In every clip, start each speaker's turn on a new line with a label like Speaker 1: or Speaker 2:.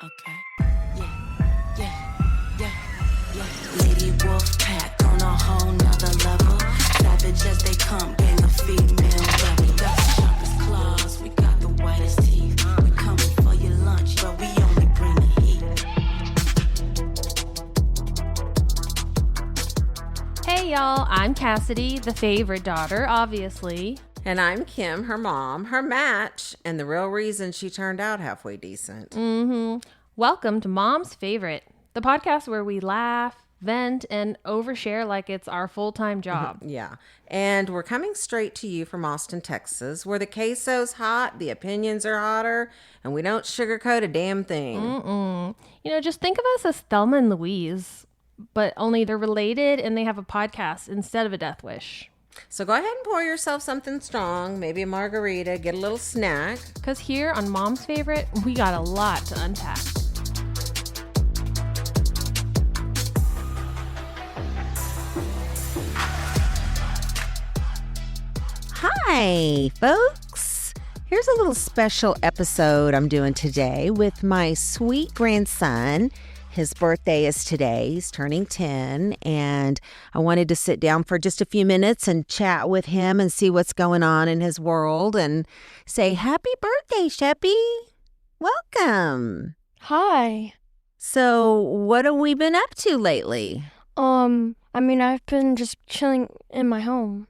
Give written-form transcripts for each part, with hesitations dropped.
Speaker 1: Okay. Yeah. Lady Wolf Pack on a whole nother level. Savage as they come, gang of female rebel. We got the sharpest claws, we got the whitest teeth. We coming for your lunch, but we only bring the heat.
Speaker 2: Hey y'all, I'm Cassidy, the favorite daughter, obviously.
Speaker 3: And I'm Kim, her mom, her match, and the real reason she turned out halfway decent.
Speaker 2: Welcome to Mom's Favorite, the podcast where we laugh, vent, and overshare like it's our full-time job.
Speaker 3: Yeah. And we're coming straight to you from Austin, Texas, where the queso's hot, the opinions are hotter, and we don't sugarcoat a damn thing.
Speaker 2: You know, just think of us as Thelma and Louise, but only they're related and they have a podcast instead of a death wish.
Speaker 3: So go ahead and pour yourself something strong, maybe a margarita, get a little snack.
Speaker 2: Because here on Mom's Favorite, we got a lot to unpack.
Speaker 3: Hi, folks. Here's a little special episode I'm doing today with my sweet grandson. His birthday is today. He's turning 10, and I wanted to sit down for just a few minutes and chat with him and see what's going on in his world and say, happy birthday, Sheppy. Welcome.
Speaker 4: Hi.
Speaker 3: So what have we been up to lately?
Speaker 4: I've been just chilling in my home.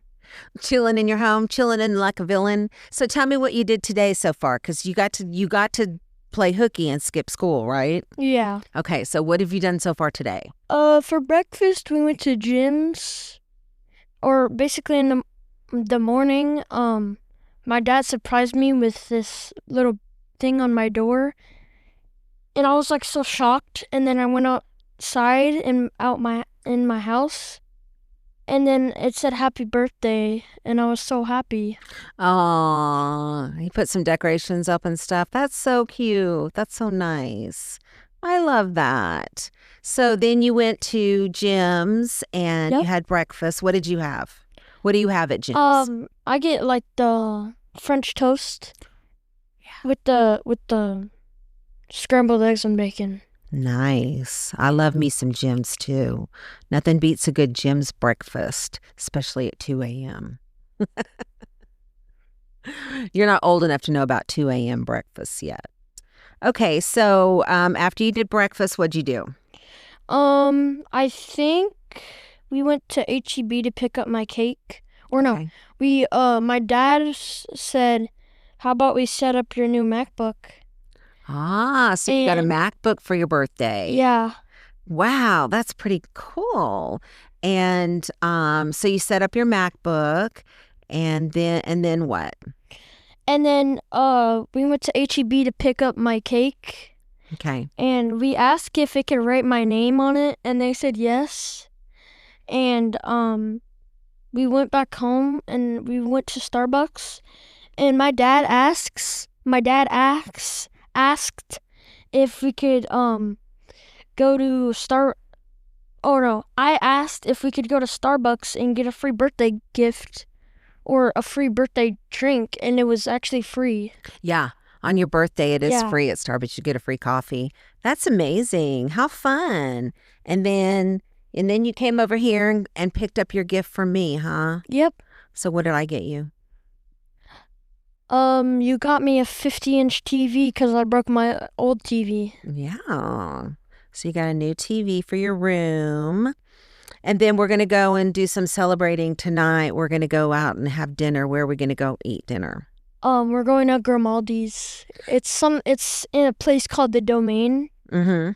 Speaker 3: Chilling in your home, chilling in like a villain. So tell me what you did today so far, because you got to play hooky and skip school, right?
Speaker 4: Yeah.
Speaker 3: Okay, so what have you done so far today?
Speaker 4: For breakfast, we went to gyms. Or basically in the morning, my dad surprised me with this little thing on my door. And I was like so shocked. And then I went outside and in my house. And then it said happy birthday, and I was so happy.
Speaker 3: Oh, he put some decorations up and stuff. That's so cute. That's so nice. I love that. So then you went to Jim's and
Speaker 4: Yep.
Speaker 3: you had breakfast. What did you have? What do you have at Jim's?
Speaker 4: I get like the French toast with the scrambled eggs and bacon.
Speaker 3: Nice. I love me some Jim's too. Nothing beats a good Jim's breakfast, especially at 2 a.m. You're not old enough to know about 2 a.m. breakfasts yet. Okay, so after you did breakfast, what'd you do?
Speaker 4: I think we went to HEB to pick up my cake. Or no,
Speaker 3: Okay.
Speaker 4: my dad said, how about we set up your new MacBook?
Speaker 3: Ah, so you got a
Speaker 4: And-
Speaker 3: MacBook for your birthday.
Speaker 4: Yeah.
Speaker 3: Wow, that's pretty cool. And so you set up your MacBook and then what?
Speaker 4: And then we went to HEB to pick up my cake.
Speaker 3: Okay.
Speaker 4: And we asked if it could write my name on it, and they said yes. And we went back home and we went to Starbucks. And my dad asked if we could go to I asked if we could go to Starbucks and get a free birthday gift or a free birthday drink, and it was actually free.
Speaker 3: Yeah. On your birthday, it is
Speaker 4: Yeah.
Speaker 3: free at Starbucks. You get a free coffee. That's amazing. How fun. And then you came over here and picked up your gift for me, huh?
Speaker 4: Yep.
Speaker 3: So what did I get you?
Speaker 4: You got me a 50-inch TV because I broke my old TV.
Speaker 3: Yeah. So you got a new TV for your room. And then we're going to go and do some celebrating tonight. We're going to go out and have dinner. Where are we going to go eat dinner?
Speaker 4: We're going to Grimaldi's. It's in a place called the Domain.
Speaker 3: Mm-hmm.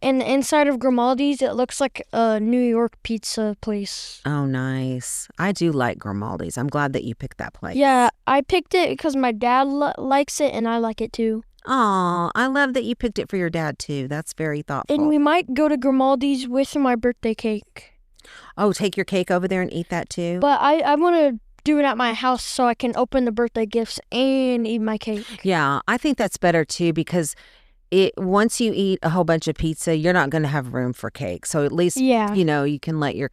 Speaker 4: And inside of Grimaldi's, it looks like a New York pizza place.
Speaker 3: Oh, nice. I do like Grimaldi's. I'm glad that you picked that place.
Speaker 4: Yeah, I picked it because my dad likes it, and I like it too.
Speaker 3: Aw, I love that you picked it for your dad, too. That's very thoughtful.
Speaker 4: And we might go to Grimaldi's with my birthday cake.
Speaker 3: Oh, take your cake over there and eat that, too?
Speaker 4: But I want to do it at my house so I can open the birthday gifts and eat my cake.
Speaker 3: Yeah, I think that's better, too, because once you eat a whole bunch of pizza, you're not going to have room for cake. So at least,
Speaker 4: Yeah.
Speaker 3: you can let your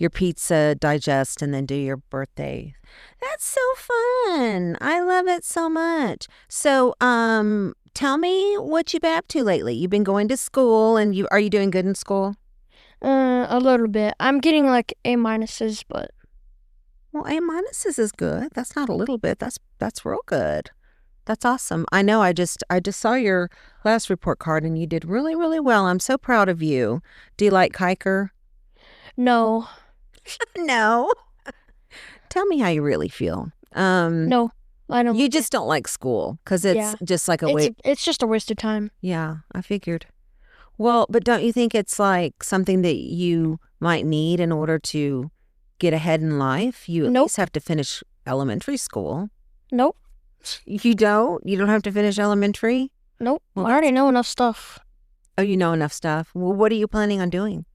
Speaker 3: pizza digest and then do your birthday. That's so fun. I love it so much. So tell me what you've been up to lately. You've been going to school, and are you doing good in school?
Speaker 4: A little bit. I'm getting like A minuses, but
Speaker 3: Well, A minuses is good. That's not a little bit. That's real good. That's awesome. I know. I just saw your class report card, and you did really, really well. I'm so proud of you. Do you like Kiker?
Speaker 4: no,
Speaker 3: No. Tell me how you really feel.
Speaker 4: no, I don't.
Speaker 3: You just don't like school because it's
Speaker 4: Yeah.
Speaker 3: just like a way.
Speaker 4: It's just a waste of time.
Speaker 3: Yeah, I figured. Well, but don't you think it's like something that you might need in order to get ahead in life? You at
Speaker 4: Nope.
Speaker 3: least have to finish elementary school.
Speaker 4: Nope,
Speaker 3: You don't? You don't have to finish elementary?
Speaker 4: nope.
Speaker 3: Well,
Speaker 4: I already know enough stuff.
Speaker 3: Oh, you know enough stuff. Well, what are you planning on doing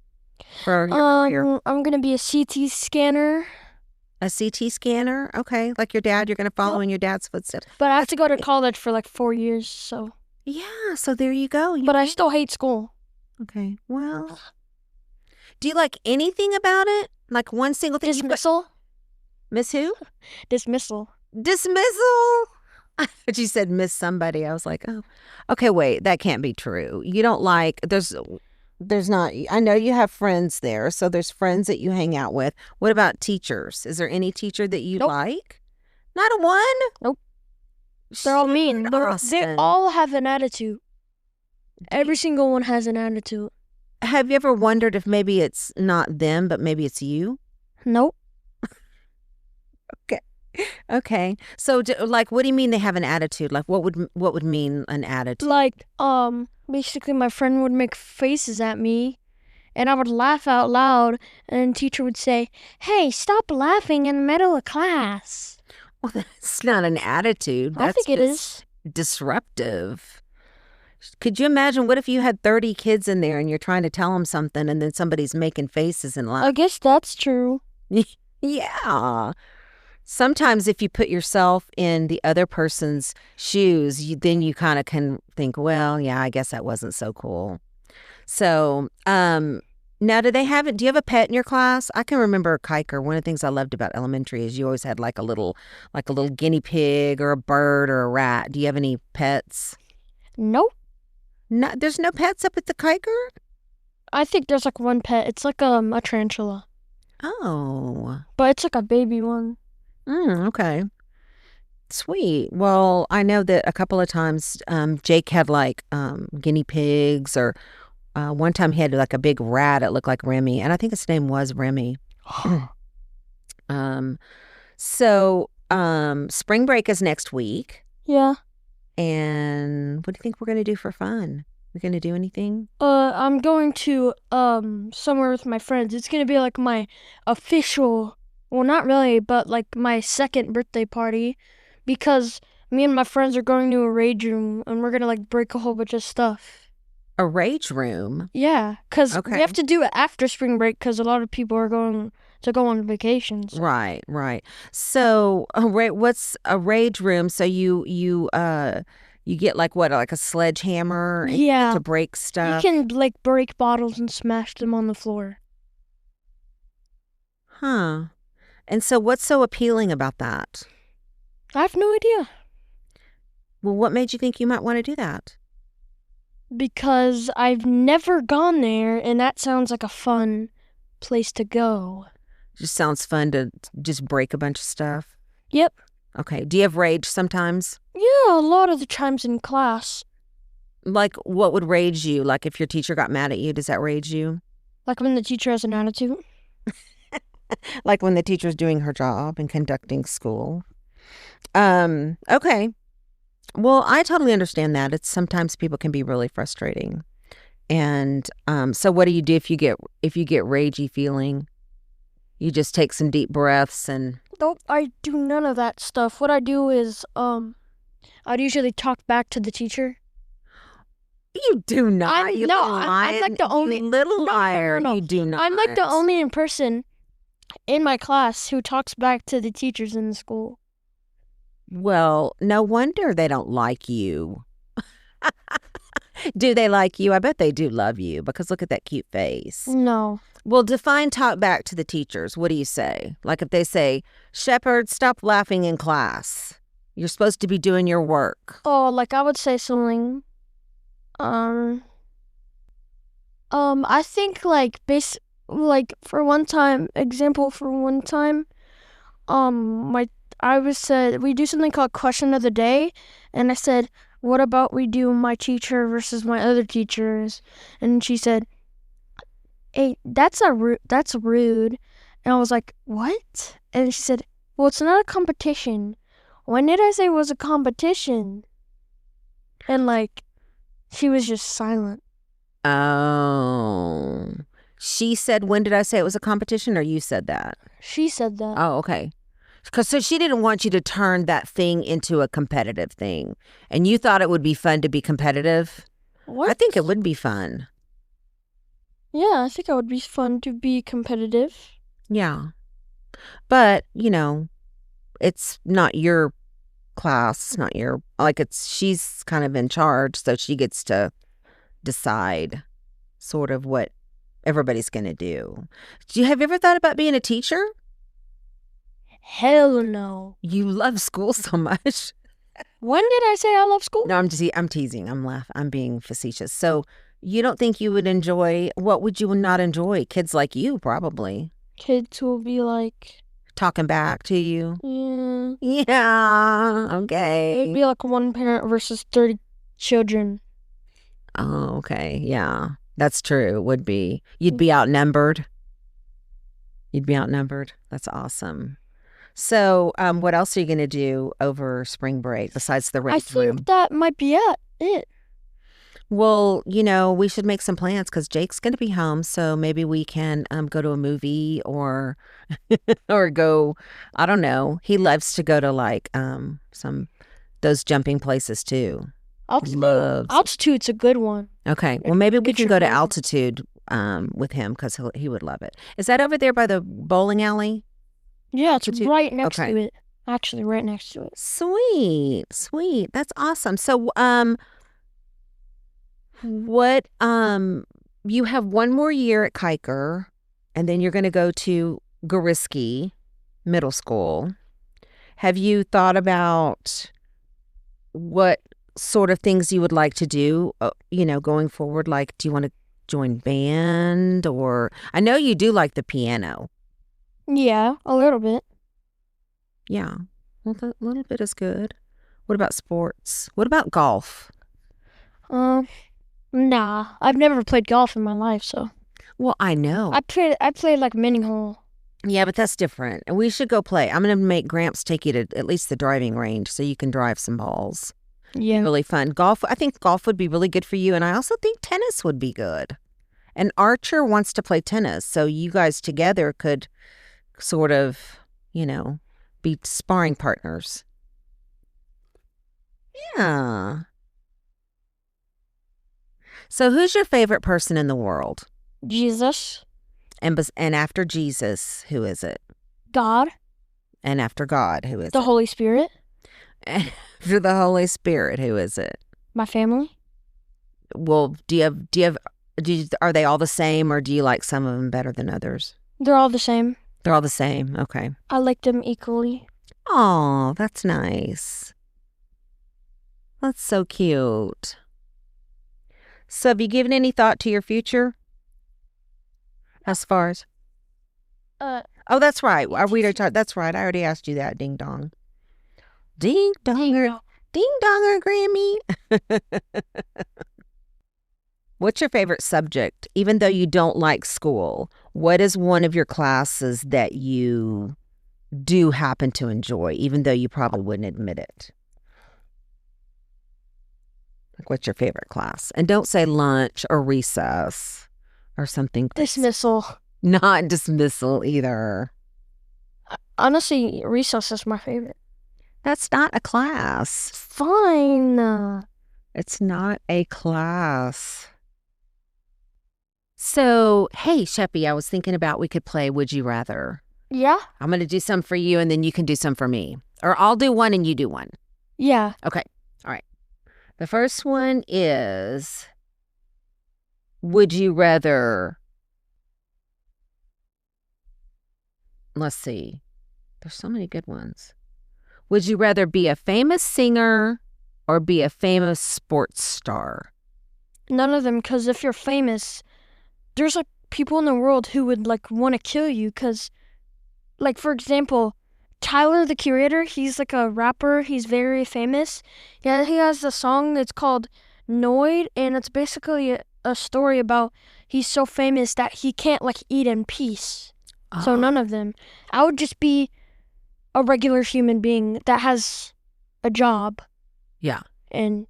Speaker 3: for your career?
Speaker 4: I'm gonna be a CT scanner,
Speaker 3: A CT scanner? Okay, like your dad. You're going to follow in your dad's footsteps.
Speaker 4: but I have to go to college for like 4 years. So,
Speaker 3: Yeah, so there you go.
Speaker 4: but I still hate school.
Speaker 3: Okay, well, do you like anything about it? Like one single thing?
Speaker 4: Dismissal,
Speaker 3: Miss who?
Speaker 4: dismissal.
Speaker 3: Dismissal. But you said miss somebody. I was like, oh, okay, wait, that can't be true. You don't like, there's not, I know you have friends there, so there's friends that you hang out with. What about teachers? Is there any teacher that you
Speaker 4: Nope.
Speaker 3: like? Not a one?
Speaker 4: Nope. They're all mean. They
Speaker 3: Austin.
Speaker 4: all have an attitude. Every single one has an attitude.
Speaker 3: Have you ever wondered if maybe it's not them, but maybe it's you?
Speaker 4: Nope.
Speaker 3: Okay. So, like, what do you mean they have an attitude? Like, what would mean an attitude?
Speaker 4: Like, basically my friend would make faces at me and I would laugh out loud and the teacher would say, "Hey, stop laughing in the middle of class."
Speaker 3: Well, that's not an attitude.
Speaker 4: I
Speaker 3: That's
Speaker 4: think it
Speaker 3: just
Speaker 4: is.
Speaker 3: disruptive. Could you imagine what if you had 30 kids in there and you're trying to tell them something and then somebody's making faces and
Speaker 4: I
Speaker 3: laughing?
Speaker 4: guess that's true.
Speaker 3: Yeah. Sometimes if you put yourself in the other person's shoes, then you kind of can think, well, yeah, I guess that wasn't so cool. So, now do you have a pet in your class? I can remember Kiker. One of the things I loved about elementary is you always had like a little guinea pig or a bird or a rat. Do you have any pets?
Speaker 4: Nope.
Speaker 3: No, there's no pets up at the Kiker?
Speaker 4: I think there's like one pet. It's like a tarantula,
Speaker 3: Oh.
Speaker 4: but it's like a baby one.
Speaker 3: Okay. Sweet. Well, I know that a couple of times Jake had like guinea pigs, or one time he had like a big rat. It looked like Remy, and I think his name was Remy. So spring break is next week.
Speaker 4: Yeah.
Speaker 3: And what do you think we're going to do for fun? We're going to do anything?
Speaker 4: I'm going to somewhere with my friends. It's gonna be like my official, well, not really, but like my second birthday party, because me and my friends are going to a rage room and we're gonna like break a whole bunch of stuff.
Speaker 3: A rage room?
Speaker 4: Yeah, because
Speaker 3: Okay.
Speaker 4: we have to do it after spring break because a lot of people are going to go on vacations.
Speaker 3: Right. So, what's a rage room? So you get like what, like a sledgehammer and
Speaker 4: Yeah.
Speaker 3: to break
Speaker 4: You
Speaker 3: stuff?
Speaker 4: can like break bottles and smash them on the floor.
Speaker 3: Huh. And so what's so appealing about that?
Speaker 4: I have no idea,
Speaker 3: Well, what made you think you might want to do that?
Speaker 4: because I've never gone there and that sounds like a fun place to go.
Speaker 3: Just sounds fun to just break a bunch of stuff.
Speaker 4: Yep.
Speaker 3: Okay. Do you have rage sometimes?
Speaker 4: Yeah, a lot of the times in class.
Speaker 3: Like, what would rage you? Like, if your teacher got mad at you, does that rage you?
Speaker 4: Like when the teacher has an attitude.
Speaker 3: Like when the teacher's doing her job and conducting school. Okay. Well, I totally understand that. It's sometimes people can be really frustrating. And so what do you do if you get ragey feeling? You just take some deep breaths and
Speaker 4: Nope, I do none of that stuff. What I do is, I'd usually talk back to the teacher.
Speaker 3: you do not.
Speaker 4: I'm-
Speaker 3: You
Speaker 4: no,
Speaker 3: little
Speaker 4: I'm like the
Speaker 3: lion.
Speaker 4: only-
Speaker 3: You little
Speaker 4: no,
Speaker 3: liar.
Speaker 4: no.
Speaker 3: You do not.
Speaker 4: I'm like the only person in my class who talks back to the teachers in the school.
Speaker 3: Well, no wonder they don't like you. Do they like you? I bet they do love you, because look at that cute face.
Speaker 4: No.
Speaker 3: Well, define talk back to the teachers. What do you say? Like if they say, Shepherd, stop laughing in class. You're supposed to be doing your work.
Speaker 4: Oh, like I would say something. I think like for one time, I was said we do something called question of the day, and I said, "What about we do my teacher versus my other teachers?" And she said, "Hey, that's rude." And I was like, "What?" And she said, "Well, it's not a competition. When did I say it was a competition?" And like, she was just silent.
Speaker 3: Oh. She said, when did I say it was a competition, or you said that?
Speaker 4: She said that.
Speaker 3: Oh, okay. So she didn't want you to turn that thing into a competitive thing. And you thought it would be fun to be competitive?
Speaker 4: What?
Speaker 3: I think it would be fun.
Speaker 4: Yeah, I think it would be fun to be competitive.
Speaker 3: Yeah. But, it's not your class, not your, she's kind of in charge, so she gets to decide sort of what everybody's going to do. Have you ever thought about being a teacher?
Speaker 4: Hell no.
Speaker 3: You love school so much.
Speaker 4: When did I say I love school?
Speaker 3: No, I'm teasing. I'm being facetious. So you don't think you would enjoy, what would you not enjoy? Kids like you, probably.
Speaker 4: Kids will be like...
Speaker 3: talking back to you?
Speaker 4: Yeah.
Speaker 3: Yeah, okay.
Speaker 4: It'd be like one parent versus 30 children.
Speaker 3: Oh, okay. Yeah, that's true. It would be. You'd be outnumbered. That's awesome. So, what else are you going to do over spring break besides the rent room?
Speaker 4: I think that might be it.
Speaker 3: Well, we should make some plans because Jake's going to be home. So maybe we can go to a movie or or go, I don't know. He loves to go to like those jumping places too.
Speaker 4: Altitude's a good one.
Speaker 3: Okay. Well, maybe we can go to Altitude with him because he would love it. Is that over there by the bowling alley?
Speaker 4: Yeah, it's right next to it. Actually, right next to it.
Speaker 3: Sweet. That's awesome. So, what, you have one more year at Kiker, and then you're going to go to Gariski Middle School. Have you thought about what sort of things you would like to do, going forward? Like, do you want to join band, or I know you do like the piano.
Speaker 4: Yeah, a little bit.
Speaker 3: Yeah, well, a little bit is good. What about sports? What about golf?
Speaker 4: Nah, I've never played golf in my life, so.
Speaker 3: Well, I know.
Speaker 4: I played like mini hole.
Speaker 3: Yeah, but that's different. And we should go play. I'm going to make Gramps take you to at least the driving range so you can drive some balls.
Speaker 4: Yeah.
Speaker 3: Really fun. I think golf would be really good for you. And I also think tennis would be good. And Archer wants to play tennis. So you guys together could sort of, be sparring partners. Yeah. So who's your favorite person in the world?
Speaker 4: Jesus.
Speaker 3: And after Jesus, who is it?
Speaker 4: God.
Speaker 3: And after God, who is it?
Speaker 4: The Holy Spirit.
Speaker 3: And after the Holy Spirit, who is it?
Speaker 4: My family.
Speaker 3: Well, are they all the same, or do you like some of them better than others?
Speaker 4: They're all the same.
Speaker 3: They're all the same. Okay.
Speaker 4: I like them equally.
Speaker 3: Oh, that's nice. That's so cute. So have you given any thought to your future? As far as? Oh, that's right. That's right. I already asked you that. Ding dong. Ding donger. Ding donger, Grammy. What's your favorite subject? Even though you don't like school, what is one of your classes that you do happen to enjoy, even though you probably wouldn't admit it? Like, what's your favorite class? And don't say lunch or recess or something.
Speaker 4: Dismissal.
Speaker 3: Not dismissal either.
Speaker 4: Honestly, recess is my favorite.
Speaker 3: That's not a class.
Speaker 4: Fine.
Speaker 3: It's not a class. So, hey, Sheppy, I was thinking about we could play Would You Rather.
Speaker 4: Yeah?
Speaker 3: I'm going to do some for you, and then you can do some for me. Or I'll do one and you do one.
Speaker 4: Yeah.
Speaker 3: Okay. All right. The first one is, would you rather, let's see. There's so many good ones. Would you rather be a famous singer or be a famous sports star?
Speaker 4: None of them, because if you're famous, there's like people in the world who would like want to kill you. Because, like, for example, Tyler the Curator, he's like a rapper. He's very famous. Yeah, he has a song that's called Noid, and it's basically a story about he's so famous that he can't like eat in peace. So none of them. I would just be a regular human being that has a job.
Speaker 3: Yeah.
Speaker 4: And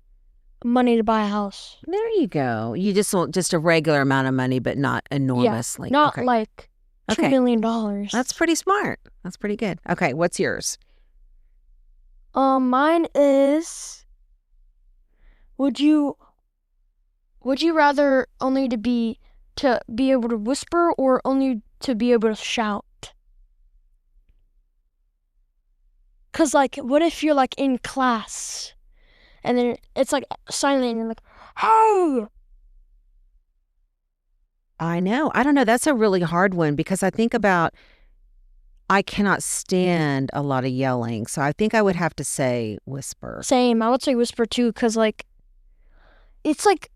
Speaker 4: money to buy a house.
Speaker 3: There you go. You just want just a regular amount of money, but not enormously.
Speaker 4: Yeah, not like $2 million.
Speaker 3: That's pretty smart. That's pretty good. Okay, what's yours?
Speaker 4: Mine is, would you rather only to be able to whisper or only to be able to shout? Cause like, what if you're like in class, and then it's like silent, and you're like, "Hey!"
Speaker 3: I know. I don't know. That's a really hard one because I think about I cannot stand a lot of yelling. So I think I would have to say whisper.
Speaker 4: Same. I would say whisper too, cause like, it's like,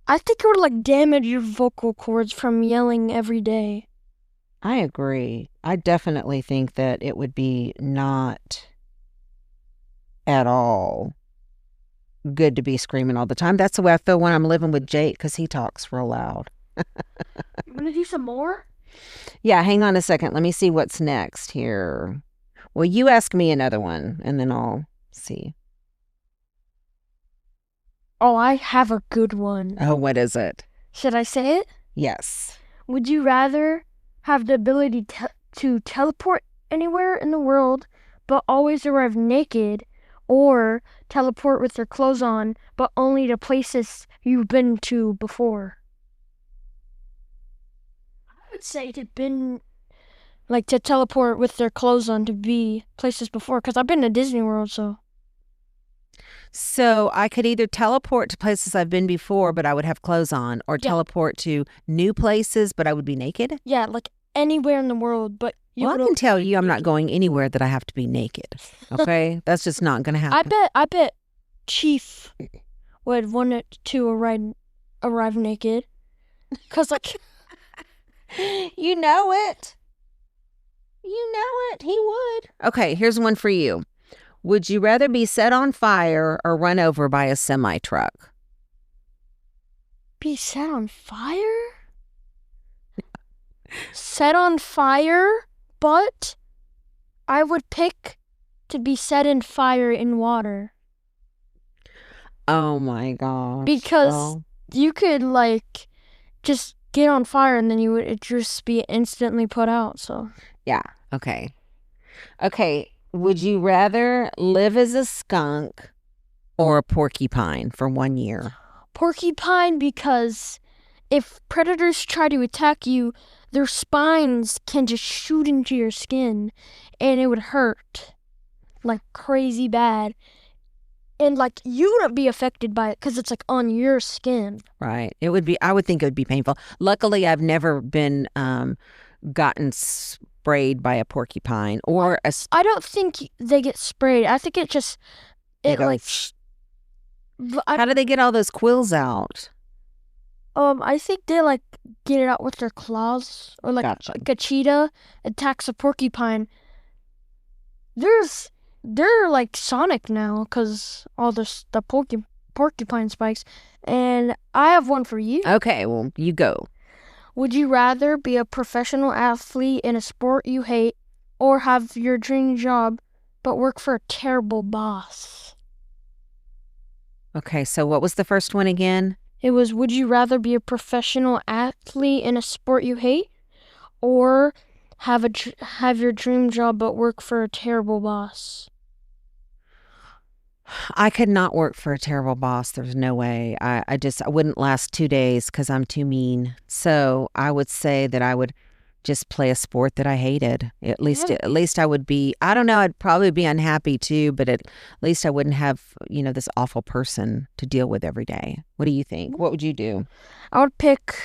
Speaker 4: I think it would like damage your vocal cords from yelling every day.
Speaker 3: I agree. I definitely think that it would be not at all good to be screaming all the time. That's the way I feel when I'm living with Jake because he talks real loud.
Speaker 4: You want to do some more?
Speaker 3: Yeah, hang on a second. Let me see what's next here. Well, you ask me another one and then I'll see.
Speaker 4: Oh, I have a good one.
Speaker 3: Oh, what is it?
Speaker 4: Should I say it?
Speaker 3: Yes.
Speaker 4: Would you rather have the ability to teleport anywhere in the world but always arrive naked, or teleport with your clothes on but only to places you've been to before? I would say to teleport with their clothes on to be places before, because I've been to Disney World, so.
Speaker 3: So I could either teleport to places I've been before, but I would have clothes on, or teleport to new places, but I would be naked?
Speaker 4: Yeah, like anywhere in the world, but
Speaker 3: I can tell you I'm not going anywhere that I have to be naked. Okay? That's just not going to happen.
Speaker 4: I bet Chief would want it to arrive naked. Because, like...
Speaker 3: You know it. You know it. He would. Okay, here's one for you. Would you rather be set on fire or run over by a semi-truck?
Speaker 4: Be set on fire? Set on fire, but I would pick to be set in fire in water.
Speaker 3: Oh my gosh.
Speaker 4: Because you could like just get on fire and then it'd just be instantly put out, so.
Speaker 3: Yeah, okay. Okay, would you rather live as a skunk or a porcupine for 1 year?
Speaker 4: Porcupine, because if predators try to attack you, their spines can just shoot into your skin and it would hurt like crazy bad. And like you wouldn't be affected by it because it's like on your skin.
Speaker 3: Right. It would be, I would think it would be painful. Luckily, I've never been gotten sprayed by a porcupine or a...
Speaker 4: I don't think they get sprayed. I think it just,
Speaker 3: how do they get all those quills out?
Speaker 4: I think they like get it out with their claws, or like, like a cheetah attacks a porcupine. They're like Sonic now because all the porcupine spikes. And I have one for you.
Speaker 3: Okay, well, you go.
Speaker 4: Would you rather be a professional athlete in a sport you hate, or have your dream job but work for a terrible boss?
Speaker 3: Okay, so what was the first one again?
Speaker 4: It was, would you rather be a professional athlete in a sport you hate, or have your dream job but work for a terrible boss?
Speaker 3: I could not work for a terrible boss. There's no way. I wouldn't last 2 days because I'm too mean. So I would say that I would just play a sport that I hated. At least I would be, I don't know, I'd probably be unhappy too, but at least I wouldn't have, this awful person to deal with every day. What do you think? What would you do?
Speaker 4: I would pick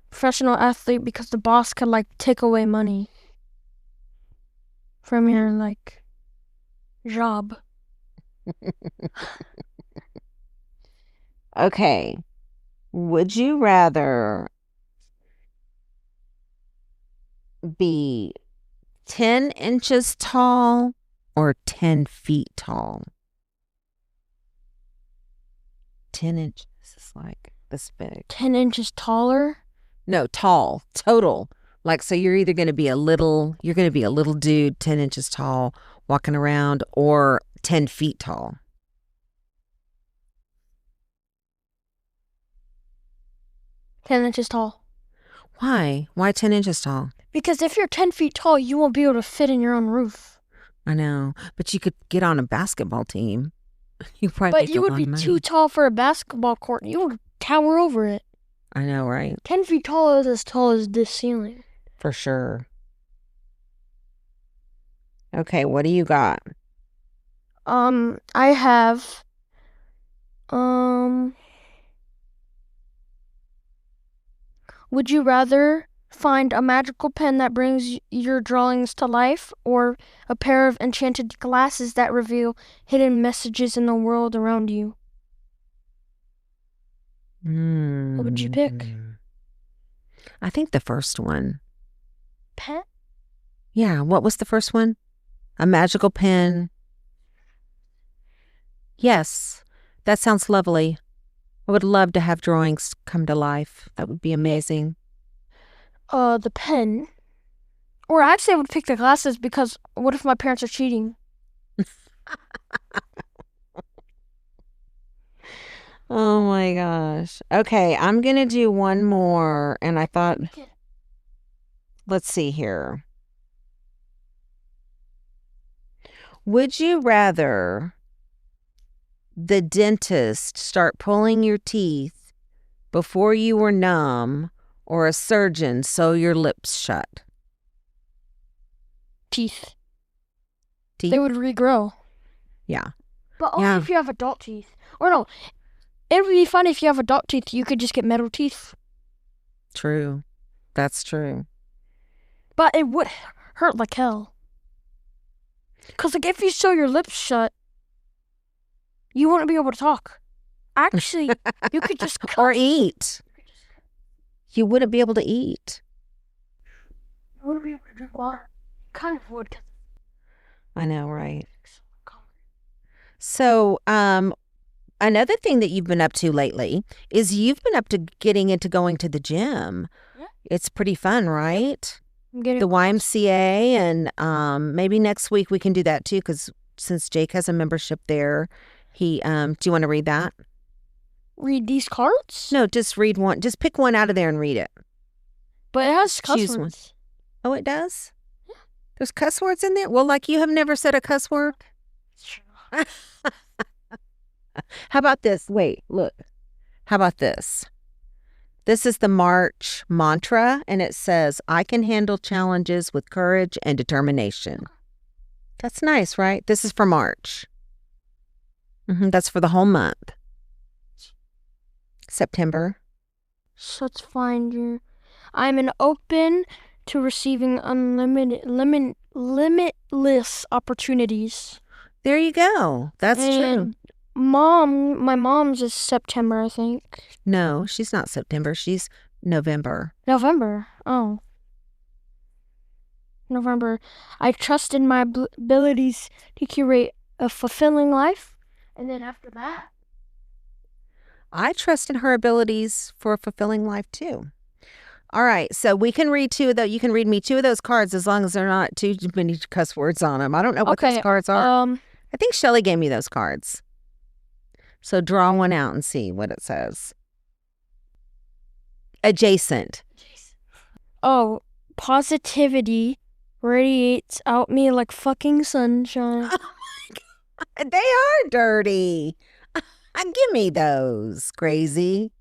Speaker 4: professional athlete because the boss could like take away money from your job.
Speaker 3: Okay. Would you rather be 10 inches tall or 10 feet tall? 10 inches is like this big.
Speaker 4: 10 inches taller?
Speaker 3: No, tall, total. Like, so you're either going to be a little dude, 10 inches tall, walking around, or 10 feet tall.
Speaker 4: Ten inches tall.
Speaker 3: Why? Why 10 inches tall?
Speaker 4: Because if you're 10 feet tall, you won't be able to fit in your own roof.
Speaker 3: I know, but you could get on a basketball team. You probably
Speaker 4: But
Speaker 3: make
Speaker 4: you
Speaker 3: a
Speaker 4: would
Speaker 3: lot
Speaker 4: be
Speaker 3: of money.
Speaker 4: too tall for a basketball court. You would tower over it.
Speaker 3: I know, right?
Speaker 4: 10 feet tall is as tall as this ceiling.
Speaker 3: For sure. Okay, what do you got?
Speaker 4: I have, would you rather find a magical pen that brings your drawings to life or a pair of enchanted glasses that reveal hidden messages in the world around you? What would you pick?
Speaker 3: I think the first one.
Speaker 4: Pen?
Speaker 3: Yeah, what was the first one? A magical pen. Yes, that sounds lovely. I would love to have drawings come to life. That would be amazing.
Speaker 4: The pen. Or actually, I would pick the glasses because what if my parents are cheating?
Speaker 3: Oh my gosh. Okay, I'm going to do one more. And I thought, let's see here. Would you rather the dentist start pulling your teeth before you were numb or a surgeon sew your lips shut?
Speaker 4: Teeth.
Speaker 3: Teeth?
Speaker 4: They would regrow.
Speaker 3: Yeah.
Speaker 4: But only if you have adult teeth. Or no, it would be funny if you have adult teeth. You could just get metal teeth.
Speaker 3: True. That's true.
Speaker 4: But it would hurt like hell. Because like, if you sew your lips shut, you wouldn't be able to talk. Actually, you could just cut.
Speaker 3: Or eat. You wouldn't be able to eat.
Speaker 4: You wouldn't be able to drink water. Kind of would.
Speaker 3: I know, right? So, another thing that you've been up to lately is you've been up to getting into going to the gym.
Speaker 4: Yeah.
Speaker 3: It's pretty fun, right?
Speaker 4: I'm getting
Speaker 3: The YMCA, and maybe next week we can do that too, because since Jake has a membership there, he do you want to read that?
Speaker 4: read these cards?
Speaker 3: No, just read one. Just pick one out of there and read it.
Speaker 4: But it has cuss
Speaker 3: Choose one.
Speaker 4: words.
Speaker 3: Oh, it does? There's cuss words in there? Well, like you have never said a cuss word? How about this? Wait, look. How about this? This is the March mantra, and it says, I can handle challenges with courage and determination. That's nice, right? This is for March. That's for the whole month. September.
Speaker 4: So let's find you. I'm an open to receiving limitless opportunities.
Speaker 3: There you go. That's true.
Speaker 4: And my mom's is September, I think.
Speaker 3: No, she's not September. She's November.
Speaker 4: November. Oh. November. I trust in my abilities to curate a fulfilling life. And then after that,
Speaker 3: I trust in her abilities for a fulfilling life too. All right, so we can read two of those. You can read me two of those cards as long as they're not too many cuss words on them. I don't know what those cards are. I think Shelly gave me those cards. So draw one out and see what it says. Adjacent.
Speaker 4: Oh, positivity radiates out me like fucking sunshine.
Speaker 3: Oh my God. They are dirty. Give me those, crazy.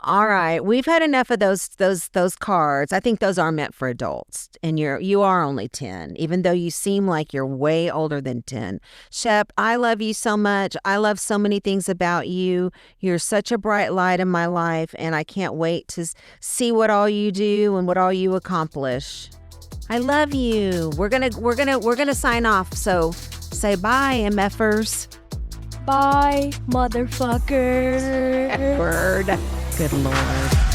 Speaker 3: All right, we've had enough of those cards. I think those are meant for adults, and you are only 10, even though you seem like you're way older than 10. Shep, I love you so much. I love so many things about you. You're such a bright light in my life, and I can't wait to see what all you do and what all you accomplish. I love you. We're gonna sign off. So say bye, MFers.
Speaker 4: Bye, motherfucker.
Speaker 3: Word. Good Lord.